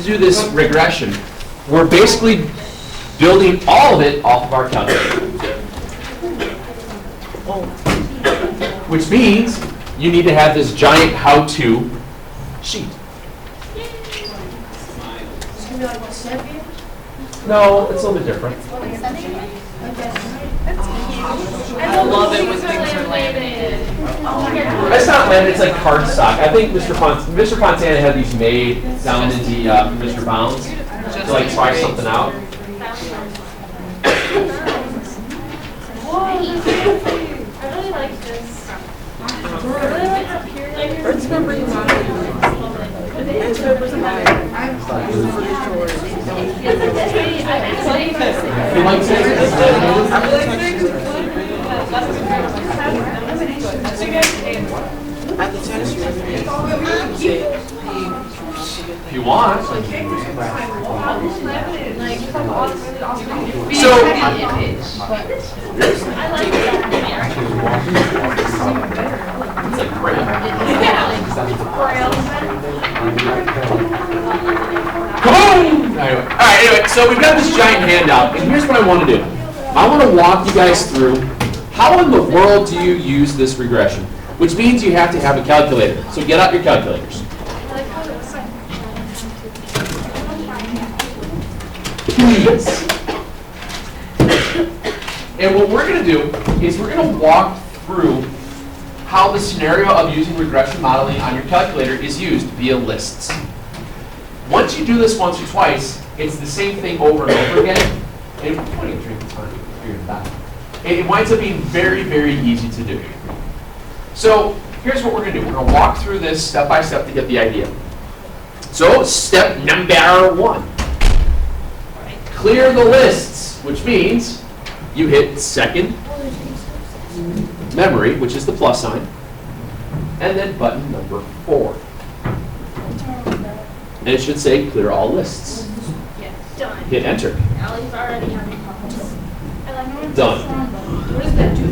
to do this regression, we're basically building all of it off of our calculator. Which means you need to have this giant how-to sheet. No, it's a little bit different. I love it when things are laminated. It's not laminated, it's like cardstock. I think Mr. Fontana had these made down in the Mr. Bounds to like try something out. I really like this. I really like the period. Let's remember you want You like if you want. So, it's like great. Come on! Anyway, so we've got this giant handout, and here's what I want to do. I want to walk you guys through how in the world do you use this regression, which means you have to have a calculator. So get out your calculators. Please. And what we're going to do is we're going to walk through how the scenario of using regression modeling on your calculator is used via lists. Once you do this once or twice, it's the same thing over and over again. And it winds up being very, very easy to do. So here's what we're going to do. We're going to walk through this step by step to get the idea. So step number 1. Clear the lists, which means you hit second memory, which is the plus sign, and then button number 4. And it should say clear all lists. Done. Hit enter. Allie's already having problems. Done. What does that do?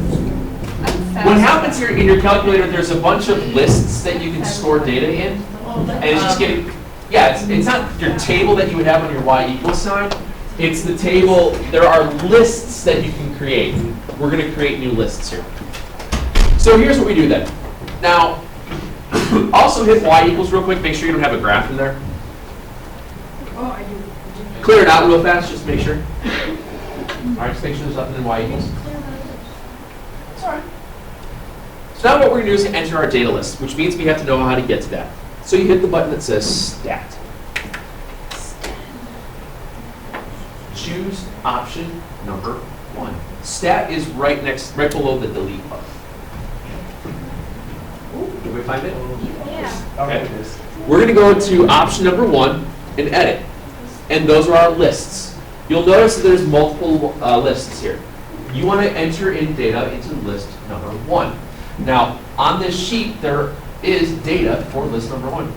What happens here in your calculator, there's a bunch of lists that you can store data in, and it's just getting, it's not your table that you would have on your y equals sign. It's the table, there are lists that you can create. We're going to create new lists here. So here's what we do then. Now, also hit y equals real quick, make sure you don't have a graph in there. Oh, I do. Clear it out real fast, just make sure. All right, just make sure there's nothing in y equals. It's all right. So now what we're going to do is enter our data list, which means we have to know how to get to that. So you hit the button that says stat. Choose option number 1. Stat is right below the delete button. Did we find it? Yeah. Okay. We're going to go to option number 1 and edit. And those are our lists. You'll notice that there's multiple lists here. You want to enter in data into list number 1. Now, on this sheet, there is data for list number 1.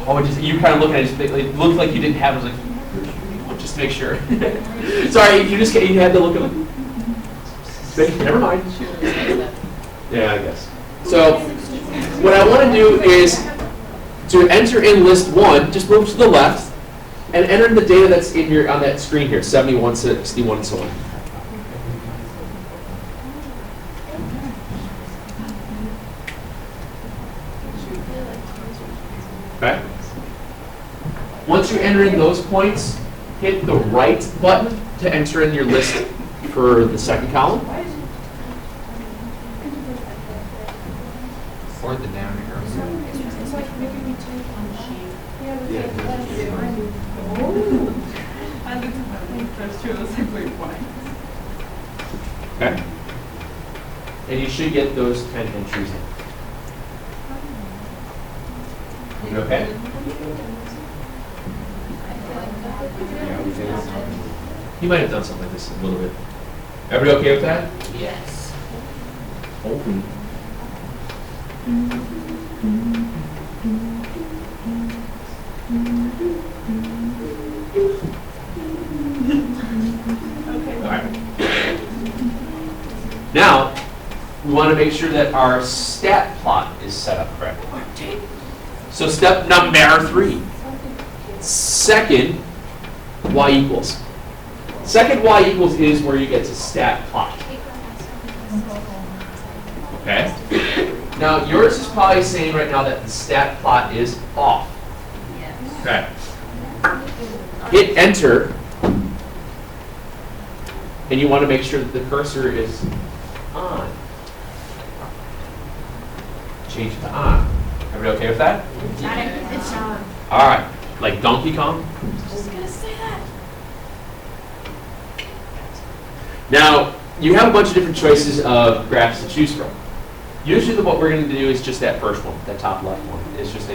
Oh, you kind of looking at it, it looked like you didn't have it. I was like, just to make sure. Sorry, you had to look at it. Never mind. Yeah, I guess. So, what I want to do is to enter in list 1, just move to the left and enter in the data that's in here on that screen here, 71, 61, and so on. Okay. Once you enter in those points, hit the right button to enter in your list for the second column. Or the down arrow. It's like making me type on the sheet. I looked at that link first too. I was like, wait, why? Okay. And you should get those 10 entries in. You okay? You might have done something like this a little bit. Everybody okay with that? Yes. Open. All right. Now, we want to make sure that our stat plot is set up correctly. So step number 3. Second y equals. Second y equals is where you get to stat plot. Okay? Now yours is probably saying right now that the stat plot is off. Okay. Hit enter. And you want to make sure that the cursor is on. Change it to on. Everybody okay with that? It's on. All right. Like Donkey Kong? Just gonna say that. Now, you have a bunch of different choices of graphs to choose from. Usually what we're going to do is just that first one, that top left one. It's just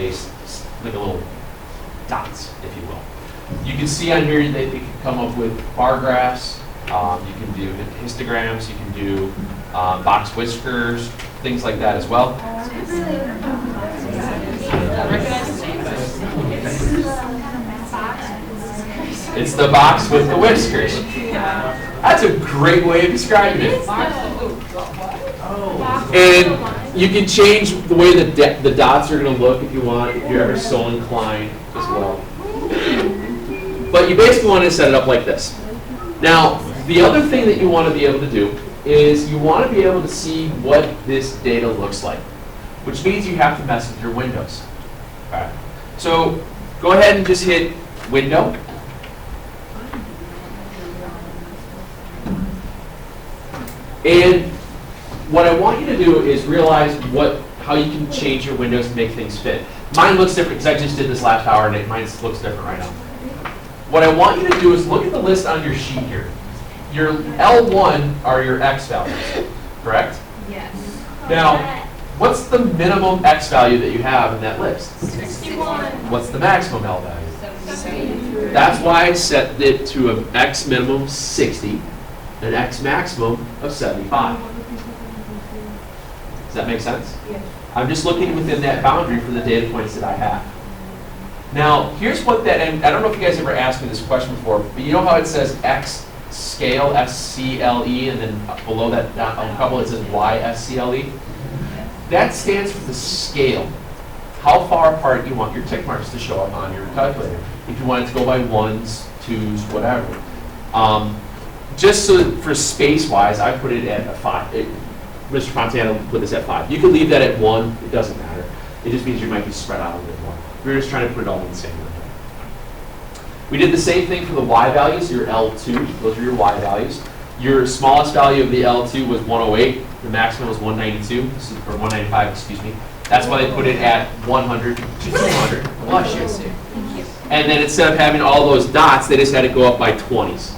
like a little dots, if you will. You can see on here that you can come up with bar graphs. You can do histograms. You can do box whiskers, things like that as well. It's the box with the whiskers. That's a great way of describing it. And you can change the way the dots are going to look if you want, if you're ever so inclined as well. But you basically want to set it up like this. Now, the other thing that you want to be able to do is you want to be able to see what this data looks like, which means you have to mess with your windows. Okay. So go ahead and just hit Window. And what I want you to do is realize how you can change your windows to make things fit. Mine looks different because I just did this last hour and mine looks different right now. What I want you to do is look at the list on your sheet here. Your L1 are your X values, correct? Yes. Now, what's the minimum X value that you have in that list? 61. What's the maximum L value? 73. That's why I set it to an X minimum 60, an X maximum of 75. Does that make sense? Yes. I'm just looking within that boundary for the data points that I have. Now, here's what that, and I don't know if you guys ever asked me this question before, but you know how it says X scale, S-C-L-E, and then below that on a couple it says Y, S-C-L-E? That stands for the scale. How far apart you want your tick marks to show up on your calculator. If you want it to go by ones, twos, whatever. Just so for space-wise, I put it at a 5. Mr. Fontana put this at 5. You could leave that at 1. It doesn't matter. It just means you might be spread out a little bit more. We're just trying to put it all in the same window. We did the same thing for the Y values, your L2. Those are your Y values. Your smallest value of the L2 was 108. The maximum was 192, or 195, excuse me. That's why they put it at 100 to 200. Bless you. And then instead of having all those dots, they just had to go up by 20s.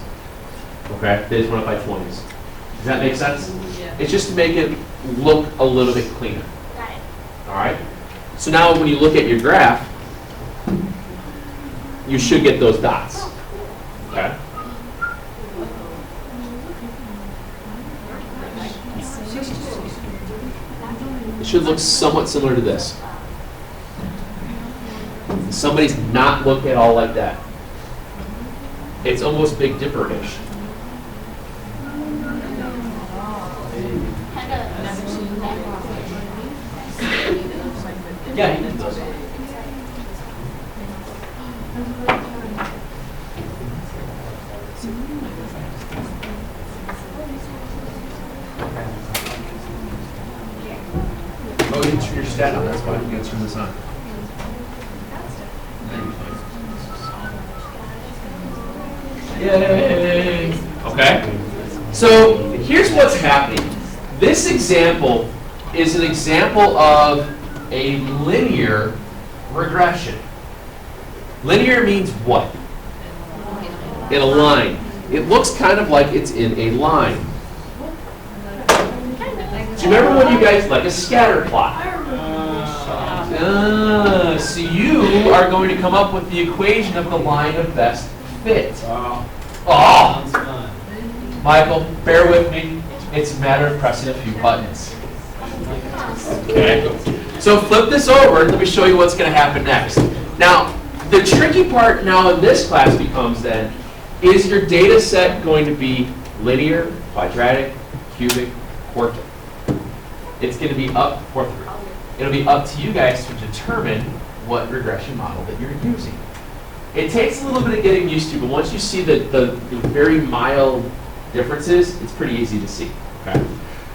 Okay? They just went up by 20s. Does that make sense? Yeah. It's just to make it look a little bit cleaner. Got it. All right? So now when you look at your graph, you should get those dots. Okay? It should look somewhat similar to this. Somebody's not looked at all like that. It's almost Big Dipper-ish. Yeah, he did those. Oh, you turn your stat on, that's why you gotta turn this on. Yay! Okay? So here's what's happening. This example is an example of a linear regression. Linear means what? In a line. It looks kind of like it's in a line. Do you remember when you guys like a scatter plot? So you are going to come up with the equation of the line of best fit. Oh! Michael, bear with me. It's a matter of pressing a few buttons. Okay. So flip this over and let me show you what's going to happen next. Now, the tricky part now in this class becomes then, is your data set going to be linear, quadratic, cubic, quartic? It's going to be up or through. It'll be up to you guys to determine what regression model that you're using. It takes a little bit of getting used to, but once you see the very mild differences, it's pretty easy to see. Okay?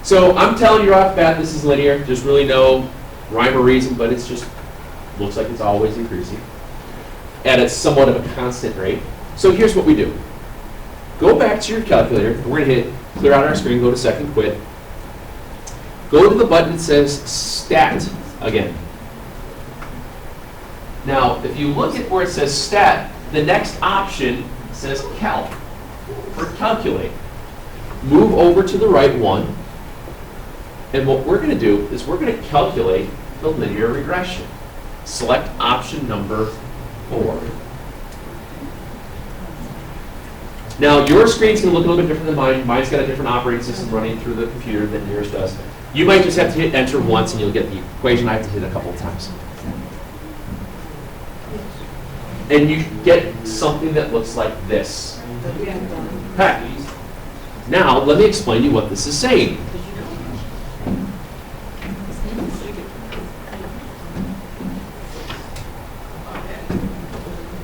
So I'm telling you off the bat, this is linear. There's really no rhyme or reason, but it's just looks like it's always increasing at a somewhat of a constant rate. So here's what we do. Go back to your calculator. We're going to hit clear out our screen, go to second quit. Go to the button that says stat again. Now, if you look at where it says stat, the next option says calc, or calculate. Move over to the right one, and what we're going to do is we're going to calculate the linear regression. Select option number 4. Now, your screen's going to look a little bit different than mine. Mine's got a different operating system running through the computer than yours does. You might just have to hit enter once and you'll get the equation. I have to hit a couple of times. And you get something that looks like this. Okay. Now, let me explain to you what this is saying.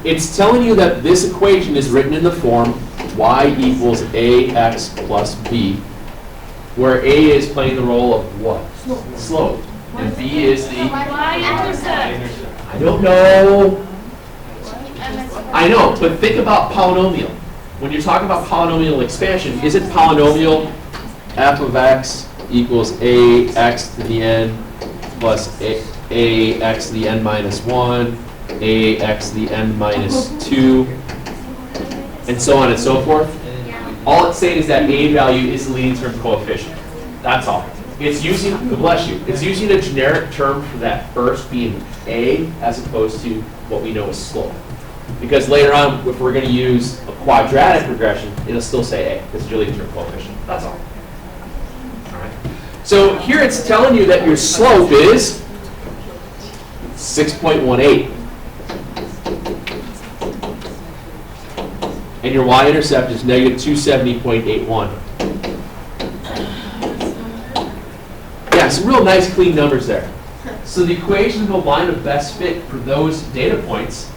It's telling you that this equation is written in the form y equals ax plus b, where a is playing the role of what? Slope. And b is the... I don't know. I know, but think about polynomial. When you're talking about polynomial expansion, is it polynomial f of x equals ax to the n plus ax to the n minus 1, ax to the n minus 2, and so on and so forth? All it's saying is that a value is the leading term coefficient. That's all. It's using, bless you, it's using a generic term for that first being a as opposed to what we know as slope. Because later on, if we're going to use a quadratic regression, it'll still say a. It's your leading term coefficient. That's all. All right. So here it's telling you that your slope is 6.18. And your y-intercept is negative 270.81. Yeah, some real nice clean numbers there. So the equation of the line of best fit for those data points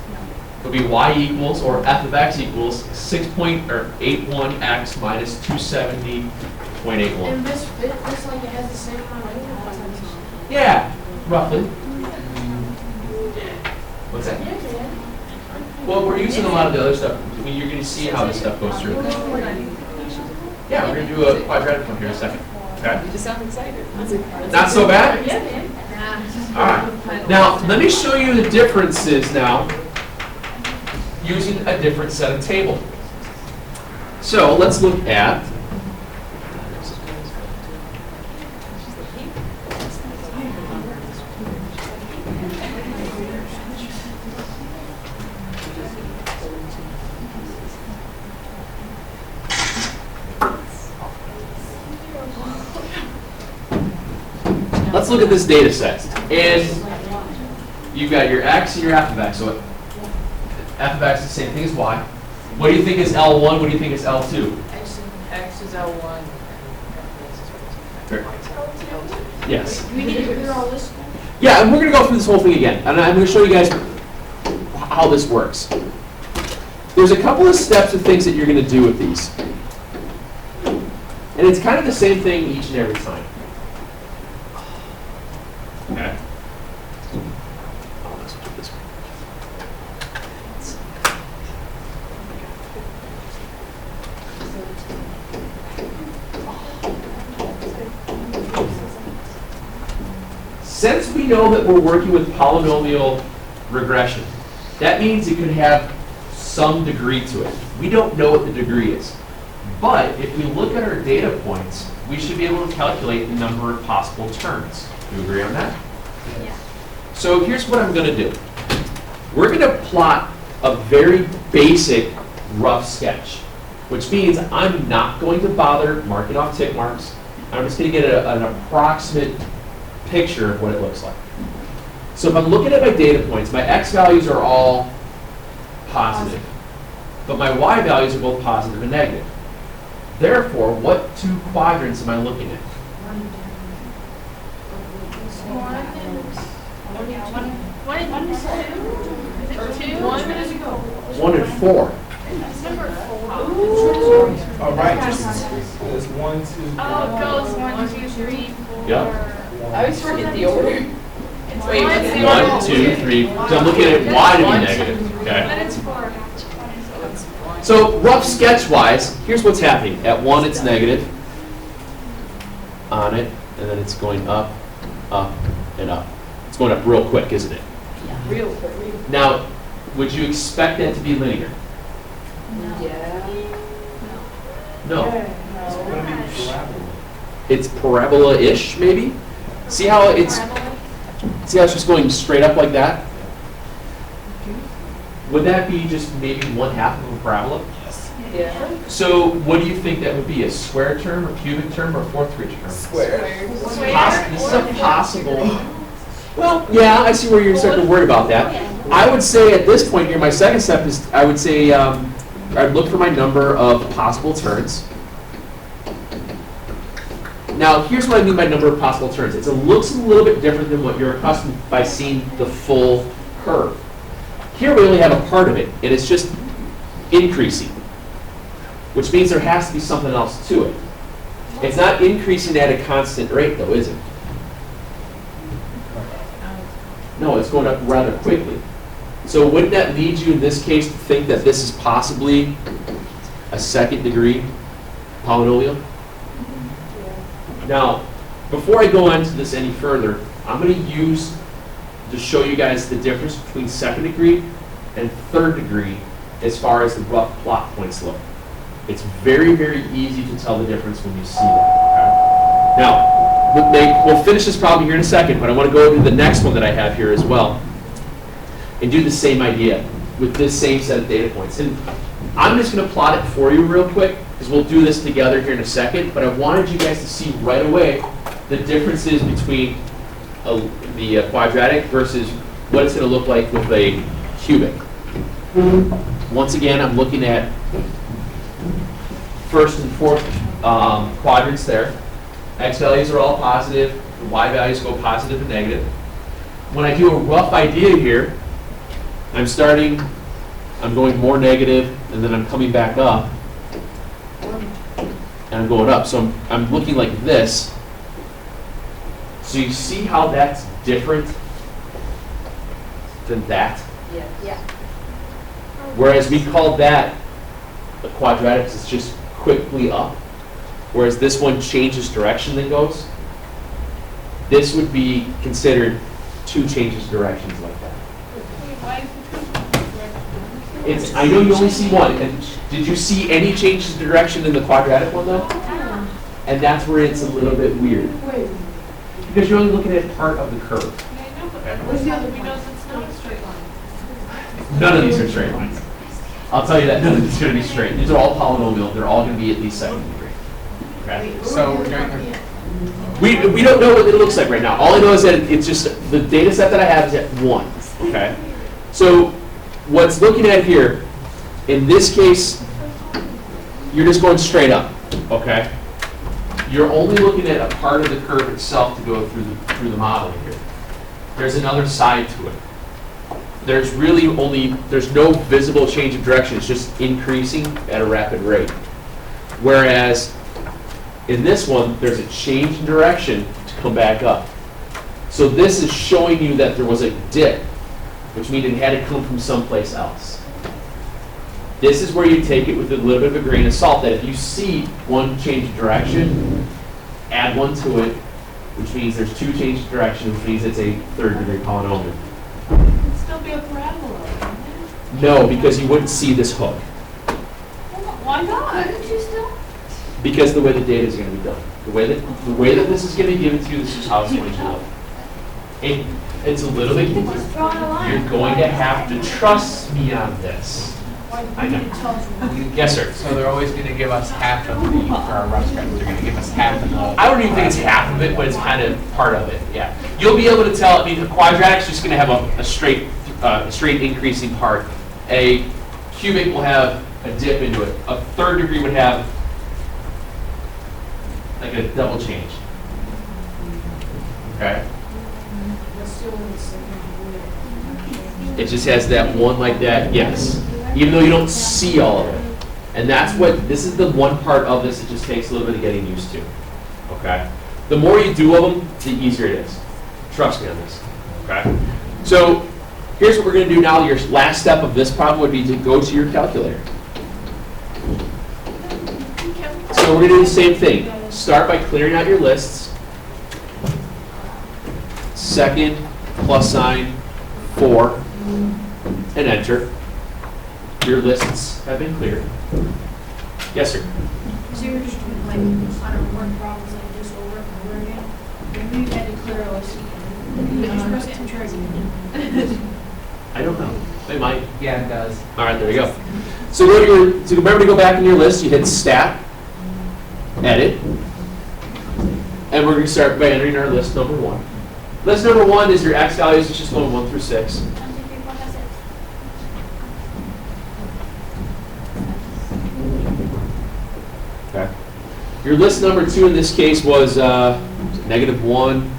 would be y equals, or f of x equals, 6.81x minus 270.81. And this fit, this like it has the same amount of data. Yeah, roughly. What's that? Well, we're using a lot of the other stuff. I mean, you're going to see how this stuff goes through. Yeah, we're going to do a quadratic one here in a second. Okay? You just sound excited. Not so bad? Yeah, man. All right. Now, let me show you the differences now using a different set of table. So let's look at let's look at this data set. And you've got your x and your f of x. So f of x is the same thing as y. What do you think is L1? What do you think is L2? X is L1. Yes. Do we need to clear all this? Yeah, and we're going to go through this whole thing again. And I'm going to show you guys how this works. There's a couple of steps of things that you're going to do with these. And it's kind of the same thing each and every time. Okay. Let's do this one. Since we know that we're working with polynomial regression, that means it could have some degree to it. We don't know what the degree is. But if we look at our data points, we should be able to calculate the number of possible terms. Do you agree on that? Yeah. So here's what I'm going to do. We're going to plot a very basic rough sketch, which means I'm not going to bother marking off tick marks. I'm just going to get an approximate picture of what it looks like. So if I'm looking at my data points, my x values are all positive, but my y values are both positive and negative. Therefore, what two quadrants am I looking at? One is two. Is it two? 1 minute ago. 1 and 4. It's number 4. All right, just there's 1, 2. Oh, it goes 1, 2, 3, 4. Yep. I always forget the order. Wait, what's the 1, 2, 3. So I'm looking at y to be negative. Then Okay. it's 4. So rough sketch wise, here's what's happening. At 1 it's negative on it, and then it's going up, and up. It's going up real quick, isn't it? Real quick. Now, would you expect that to be linear? Yeah. No. It's gonna be parabola. It's parabola-ish, maybe? See how it's just going straight up like that? Would that be just maybe 1/2 of a parabola? Yeah. So what do you think that would be? A square term, a cubic term, or a fourth degree term? Square. This is a possible. Well, yeah, I see where you're starting to worry about that. I would say at this point here, my second step is I would say I'd look for my number of possible turns. Now, here's what I mean by number of possible turns. It looks a little bit different than what you're accustomed by seeing the full curve. Here we only have a part of it, and it's just increasing, which means there has to be something else to it. It's not increasing at a constant rate, though, is it? No, it's going up rather quickly. So wouldn't that lead you in this case to think that this is possibly a second degree polynomial? Now, before I go on to this any further, I'm going to show you guys the difference between second degree and third degree as far as the rough plot points look. It's very, very easy to tell the difference when you see that. Okay? Now, we'll finish this problem here in a second, but I want to go to the next one that I have here as well and do the same idea with this same set of data points. And I'm just going to plot it for you real quick because we'll do this together here in a second, but I wanted you guys to see right away the differences between the quadratic versus what it's going to look like with a cubic. Once again, I'm looking at first and fourth quadrants there. X values are all positive, the Y values go positive and negative. When I do a rough idea here, I'm going more negative, and then I'm coming back up, and I'm going up. So I'm looking like this. So you see how that's different than that? Yeah. Whereas we called that a quadratic, it's just quickly up. Whereas this one changes direction then goes. This would be considered two changes directions like that. I know you only see one. And did you see any changes of direction in the quadratic one though? And that's where it's a little bit weird. Because you're only looking at part of the curve. What's the other one? Because it's not a straight line. None of these are straight lines. I'll tell you that none of these are going to be straight. These are all polynomial. They're all going to be at least second degree. Okay? So we're going We don't know what it looks like right now. All I know is that it's just the data set that I have is at 1. Okay? So what's looking at here, in this case, you're just going straight up. Okay? You're only looking at a part of the curve itself to go through the modeling here. There's another side to it. There's no visible change of direction. It's just increasing at a rapid rate. Whereas in this one, there's a change in direction to come back up. So this is showing you that there was a dip, which means it had to come from someplace else. This is where you take it with a little bit of a grain of salt, that if you see one change of direction, add one to it, which means there's two changes of direction, which means it's a third degree polynomial. It'd still be a parabola, wouldn't it? No, because you wouldn't see this hook. Why not? Because the way the data is going to be done. The way that this is going to be given to you, this is how it's going to look. It's a little bit, you're going to have to trust me on this. I know. Yes, sir. So they're always going to give us half of the, for our rough sketch, they're going to give us half of the. I don't even think it's half of it, but it's kind of part of it, yeah. You'll be able to tell, I mean, a quadratic's just going to have a straight increasing part. A cubic will have a dip into it. A third degree would have like a double change. Okay? That's still in the second It just has that one like that, yes. Even though you don't see all of it. And that's what, this is the one part of this that just takes a little bit of getting used to. Okay? The more you do of them, the easier it is. Trust me on this. Okay? So, here's what we're going to do now. Your last step of this problem would be to go to your calculator. So we're going to do the same thing. Start by clearing out your lists. Second, plus sign, 4, and enter. Your lists have been cleared. Yes, sir? So you were just doing like, I don't know, word problems like this over and over again? Maybe you had to clear a list. You just press enter again. I don't know. They might. Yeah, it does. All right, there you go. So remember to go back in your list. You hit Stat, Edit, and we're going to start by entering our list number 1. List number 1 is your X values. It's just going 1 through 6. Okay. Your list number 2 in this case was -1,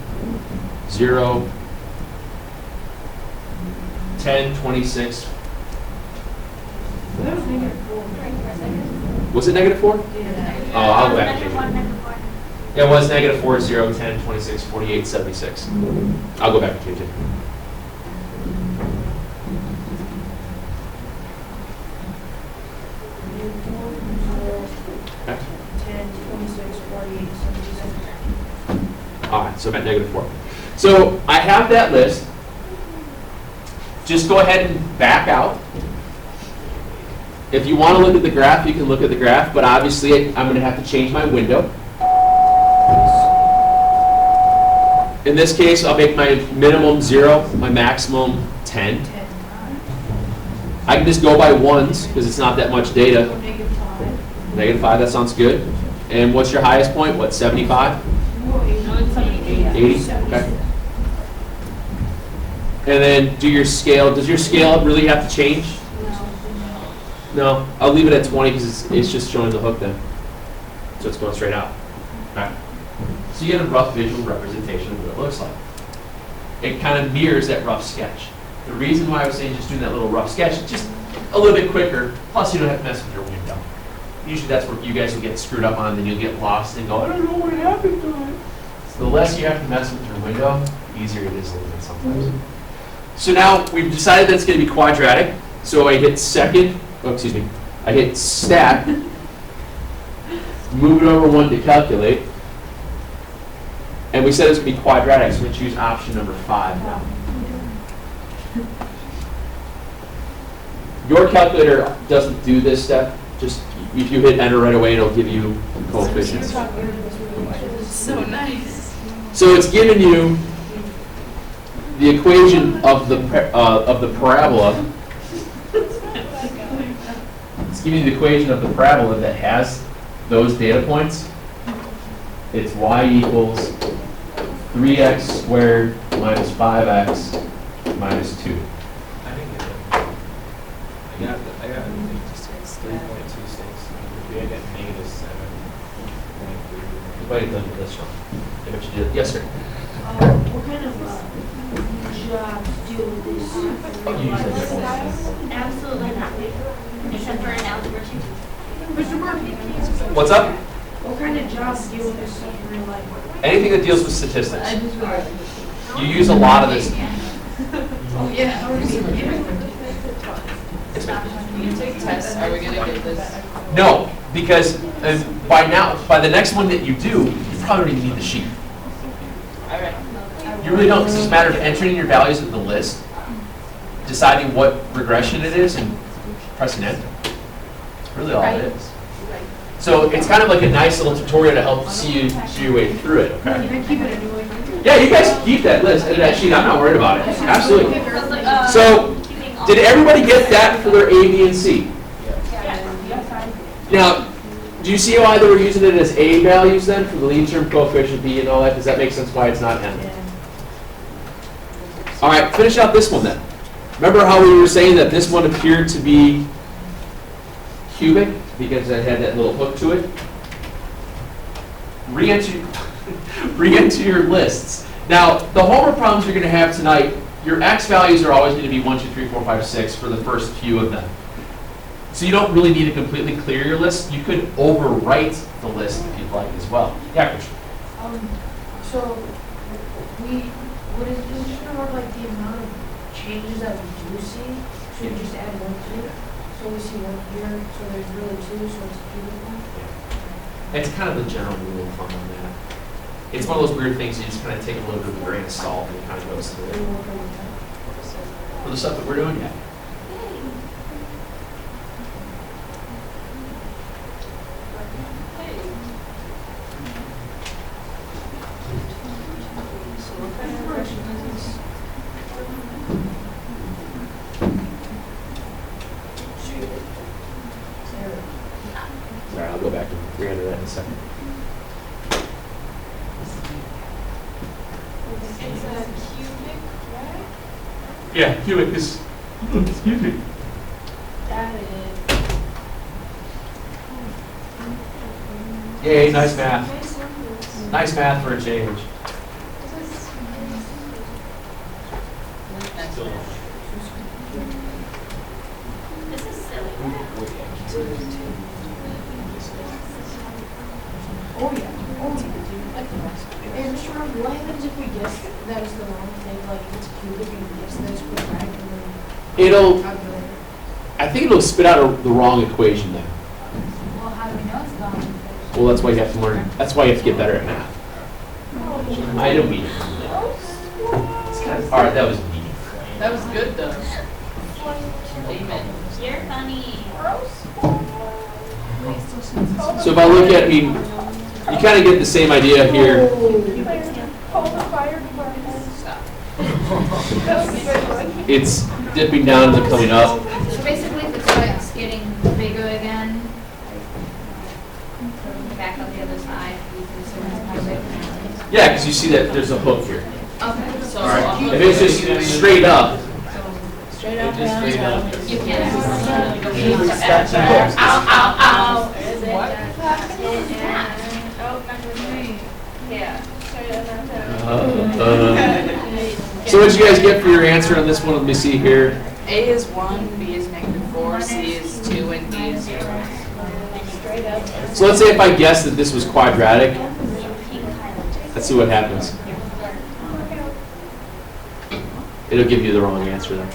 0, 10, 26. That was -4. Was it -4? Yeah. Oh, I'll go back and change it. Yeah, it was -4, 0, 10, 26, 48, 76. I'll go back and change it. Okay. 10, 26, 48, 77. All right, so I'm at -4. So I have that list. Just go ahead and back out. If you want to look at the graph, you can look at the graph, but obviously I'm going to have to change my window. In this case, I'll make my minimum 0, my maximum 10. I can just go by ones because it's not that much data. -5. -5, that sounds good. And what's your highest point? What, 75? 80? Okay. And then do your scale. Does your scale really have to change? No. I'll leave it at 20 because it's just showing the hook then. So it's going straight out. Okay. So you get a rough visual representation of what it looks like. It kind of mirrors that rough sketch. The reason why I was saying just doing that little rough sketch, just a little bit quicker, plus you don't have to mess with your window. Usually that's where you guys will get screwed up on, then you'll get lost and go, I don't know what happened to it. So the less you have to mess with your window, the easier it is a little bit sometimes. So now we've decided that it's going to be quadratic. So I hit I hit Stat, move it over 1 to calculate. And we said it's going to be quadratic, so we're going to choose option number 5 now. Your calculator doesn't do this step. Just if you hit enter right away, it'll give you coefficients. So nice. So it's giving you the equation of the parabola. It's giving you the equation of the parabola that has those data points. It's y equals 3x squared minus 5x minus 2. I got 3.26. We had that -7.3. You might have done this wrong. I bet you did. Yes, sir. What kind of jobs do this? Absolutely not. Except for an algebra 2. Mr. Murphy, What's up? what kind of jobs deal with this stuff in real life? Anything that deals with statistics. You use a lot of this. Oh, yeah. Yes, ma'am. You take tests, are we gonna get this? No, because by the next one that you do, you probably don't even need the sheet. All right. You really don't. It's just a matter of entering your values in the list, deciding what regression it is, and pressing enter. That's really all it is. So it's kind of like a nice little tutorial to help see your way through it. Okay. Can I keep it anyway? Yeah, you guys keep that list and that sheet. I'm not worried about it. Absolutely. So, did everybody get that for their A, B, and C? Now, do you see why they were using it as A values then for the lead term, coefficient, B, and all that? Does that make sense why it's not N? All right, finish out this one then. Remember how we were saying that this one appeared to be cubic because it had that little hook to it? Re-enter your lists. Now, the homework problems you're going to have tonight your X values are always going to be 1, 2, 3, 4, 5, 6 for the first few of them. So you don't really need to completely clear your list. You could overwrite the list if you'd like as well. Yeah, Christian. So would it just gonna work like the amount of changes that we do see? Should we just add 1 to it? So we see 1 here, so there's really 2, so it's beautiful. It's kind of the general rule of thumb on that. It's one of those weird things you just kind of take a little bit of a grain of salt and it kind of goes through it. For the stuff that we're doing, yeah. So what kind of regression is this? Sorry, I'll go back and re-enter that in a second. It's a cubic, right? Yeah, cubic is, excuse me. That is. Yay, nice math. Nice math for a change. This is silly. Oh yeah. And just remember, what happens if we guess that was the wrong thing? Like if it's cubic and we guess that it's quadratic and then It'll, calculate it? I think it'll spit out the wrong equation then. Well, how do we know it's the wrong equation? Well, that's why you have to learn, that's why you have to get better at math. I don't mean it. All right, that was mean. That was good though. Amen. You're funny. So if I look at, I mean, you kind of get the same idea here. It's dipping down and then coming up. So basically, if it starts getting bigger again, back on the other side, you can assume it's kind of big. Yeah, because you see that there's a hook here. Okay. So All right. If it's just straight up, Straight up, Just straight up. You can. Ow, ow, ow. Yeah. so what did you guys get for your answer on this one? Let me see here. A is 1, B is -4, C is 2, and D is 0. So let's say if I guess that this was quadratic. Let's see what happens. It'll give you the wrong answer then.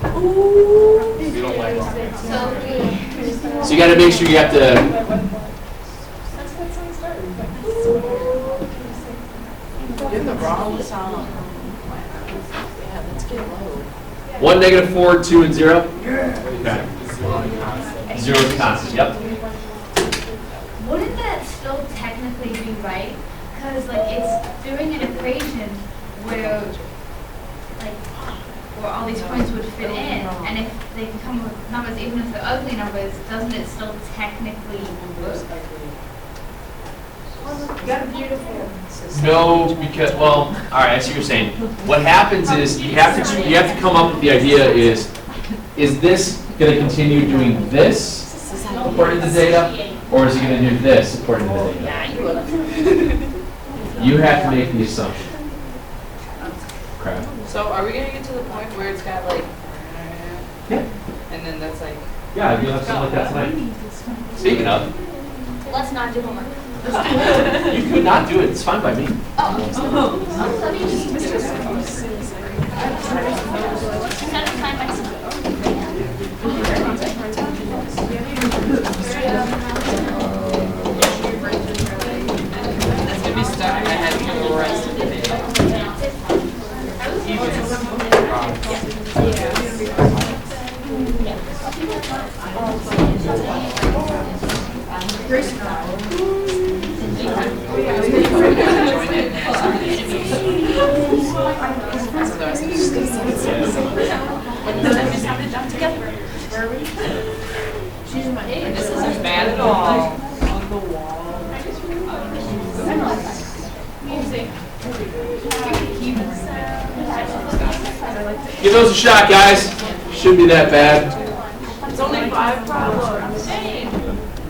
You don't like it. So you got to make sure you have to. You're the wrong song. Yeah, let's get low. 1, -4, 2, and 0. Okay. 0 is constant. Yep. Wouldn't that still technically be right? Because like it's doing an equation where like where all these points would fit in, and if they come with numbers, even if they're ugly numbers, doesn't it still technically work? No, because well, all right. I see what you're saying. What happens is you have to come up with the idea is this going to continue doing this according to the data, or is it going to do this according to the data? You have to make the assumption. Crap. So are we gonna get to the point where it's got like, Yeah. and then that's like, Yeah, you'll have something like that tonight. Speaking of, Let's not do homework. you could not do it. It's fine by me. Let me just set a time myself. that's gonna be stuck in my head for the rest of the day. This isn't bad at all. On the wall. Give those a shot, guys. Shouldn't be that bad. It's only 5 problems.